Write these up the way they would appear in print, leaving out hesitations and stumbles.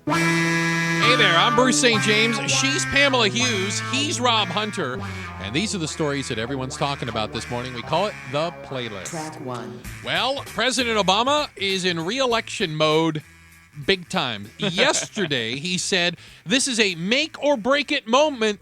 mom. Hey there, I'm Bruce St. James. She's Pamela Hughes. He's Rob Hunter. And these are the stories that everyone's talking about this morning. We call it The Playlist. Track 1. Well, President Obama is in re-election mode big time. Yesterday, he said this is a make or break moment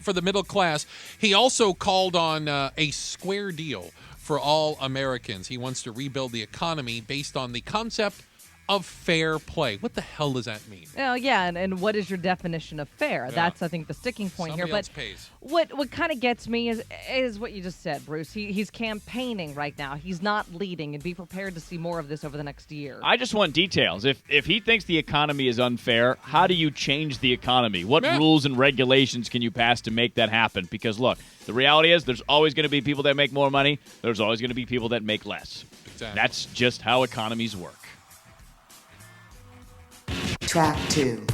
for the middle class. He also called on a square deal for all Americans. He wants to rebuild the economy based on the concept of fair play. What the hell does that mean? Oh, yeah, and what is your definition of fair? Yeah. That's, I think, the sticking point Somebody here. else But pays. what kind of gets me is what you just said, Bruce. He's campaigning right now. He's not leading, and be prepared to see more of this over the next year. I just want details. If he thinks the economy is unfair, how do you change the economy? What rules and regulations can you pass to make that happen? Because, look, the reality is there's always going to be people that make more money. There's always going to be people that make less. Exactly. That's just how economies work. Track 2.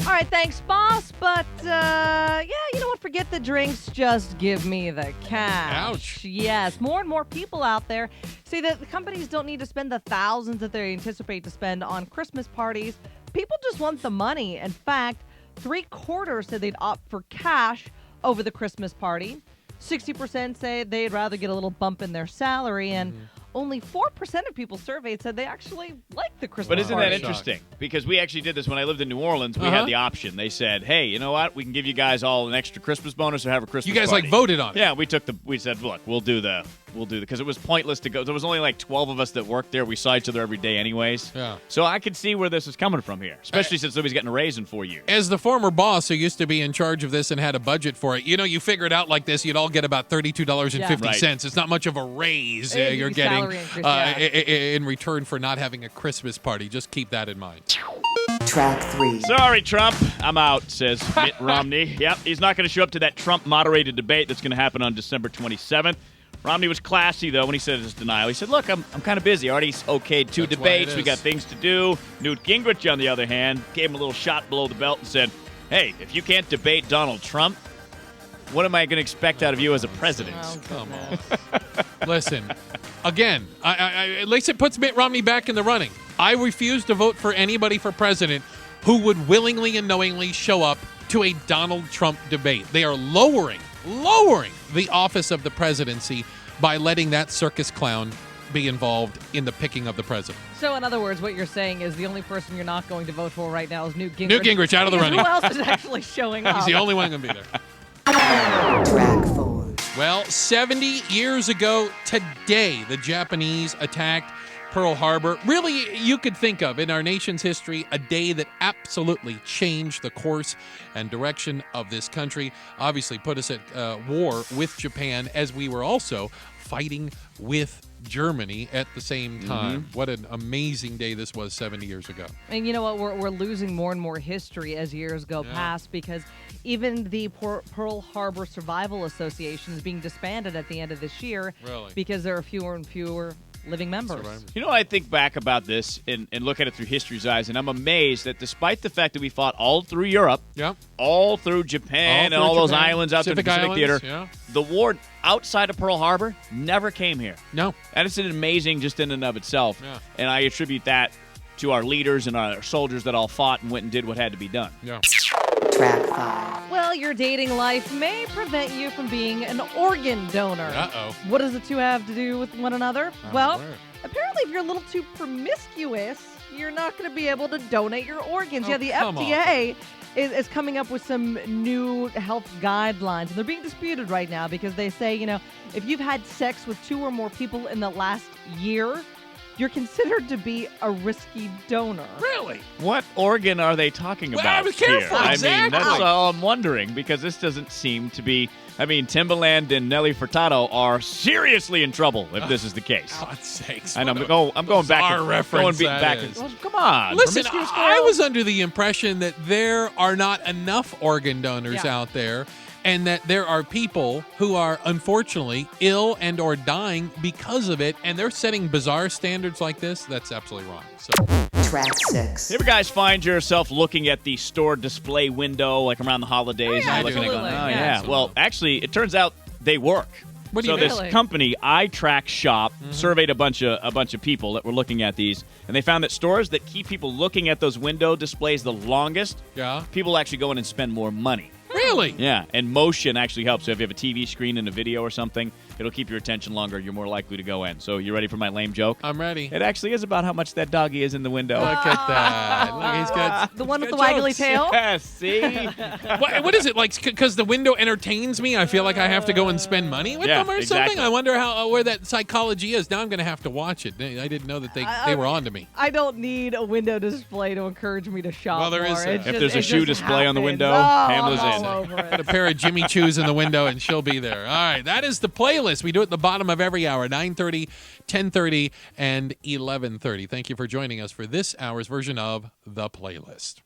All right, thanks, boss. But, yeah, you know what? Forget the drinks. Just give me the cash. Ouch. Yes, more and more people out there say that the companies don't need to spend the thousands that they anticipate to spend on Christmas parties. People just want the money. In fact, 3/4 said they'd opt for cash over the Christmas party. 60% say they'd rather get a little bump in their salary, and only 4% of people surveyed said they actually like the Christmas But isn't party. that interesting? Because we actually did this when I lived in New Orleans. We had the option. They said, hey, you know what? We can give you guys all an extra Christmas bonus or have a Christmas You guys party. voted on it. Yeah, we said, look, we'll do because it was pointless to go. There was only like 12 of us that worked there. We saw each other every day anyways. Yeah. So I could see where this is coming from here, especially since nobody's getting a raise in 4 years. As the former boss who used to be in charge of this and had a budget for it, you figure it out like this, you'd all get about $32.50. Yeah. It's not much of a raise It'd be you're getting salary increase, yeah. in return for not having a Christmas party. Just keep that in mind. Track 3. Sorry, Trump. I'm out, says Mitt Romney. Yep, he's not going to show up to that Trump-moderated debate that's going to happen on December 27th. Romney was classy, though, when he said his denial. He said, look, I'm kind of busy. I already okayed 2 That's why it debates. We is. got things to do. Newt Gingrich, on the other hand, gave him a little shot below the belt and said, hey, if you can't debate Donald Trump, what am I going to expect out of you as a president? Oh, Come on. Listen, again, I at least it puts Mitt Romney back in the running. I refuse to vote for anybody for president who would willingly and knowingly show up to a Donald Trump debate. They are lowering the office of the presidency by letting that circus clown be involved in the picking of the president. So, in other words, what you're saying is the only person you're not going to vote for right now is Newt Gingrich. Newt Gingrich out of the Because running. Who else is actually showing up? He's the only one going to be there. Track 4. Well, 70 years ago today, the Japanese attacked Pearl Harbor. Really, you could think of, in our nation's history, a day that absolutely changed the course and direction of this country. Obviously put us at war with Japan, as we were also fighting with Germany at the same time. What an amazing day this was 70 years ago. And you know what? We're losing more and more history as years go past, because even the Pearl Harbor Survival Association is being disbanded at the end of this year. Really? Because there are fewer and fewer living members. You know, I think back about this and look at it through history's eyes, and I'm amazed that despite the fact that we fought all through Europe, all through Japan, and all those islands out there in the Pacific Theater, the war outside of Pearl Harbor never came here. No. And it's an amazing just in and of itself. Yeah. And I attribute that to our leaders and our soldiers that all fought and went and did what had to be done. Yeah. Track 5. Well, your dating life may prevent you from being an organ donor. Uh-oh. What does the two have to do with one another? Well, aware. apparently if you're a little too promiscuous, you're not going to be able to donate your organs. Oh, Yeah, the come FDA is coming up with some new health guidelines, and they're being disputed right now because they say, if you've had sex with 2 or more people in the last year, you're considered to be a risky donor. Really? What organ are they talking Well, about I was careful, here? exactly. I mean, that's all I'm wondering, because this doesn't seem to be... I mean, Timbaland and Nelly Furtado are seriously in trouble if this is the case. God's sakes. And I'm what going a back bizarre and reference going that back is. and come on. Listen, Promiscuous I girl? was under the impression that there are not enough organ donors Yeah. out there, and that there are people who are unfortunately ill and or dying because of it, and they're setting bizarre standards like this. That's absolutely wrong. So Track 6. You ever guys find yourself looking at the store display window like around the holidays? Oh, yeah, and looking and going, absolutely. oh, Yeah. yeah. Well, actually, it turns out they work. What do you this Really? company, iTrack Shop, surveyed a bunch of people that were looking at these, and they found that stores that keep people looking at those window displays the longest, people actually go in and spend more money. Really? Yeah, and motion actually helps. So if you have a TV screen and a video or something, it'll keep your attention longer. You're more likely to go in. So you ready for my lame joke? I'm ready. It actually is about how much that doggy is in the window. Look at that. Look, he's got The one he's with the got waggly jokes. tail? Yes, see? What is it like? Because the window entertains me, I feel like I have to go and spend money with them or exactly. something. I wonder where that psychology is. Now I'm going to have to watch it. I didn't know that they were on to me. I don't need a window display to encourage me to shop. Well, there is more. that. It's If just- there's a it shoe just display on the happens. window, Oh, Pamela's I'm in. all over Put a it. pair of Jimmy Choos in the window, and she'll be there. All right, that is the playlist. We do it at the bottom of every hour, 9:30, 10:30, and 11:30. Thank you for joining us for this hour's version of The Playlist.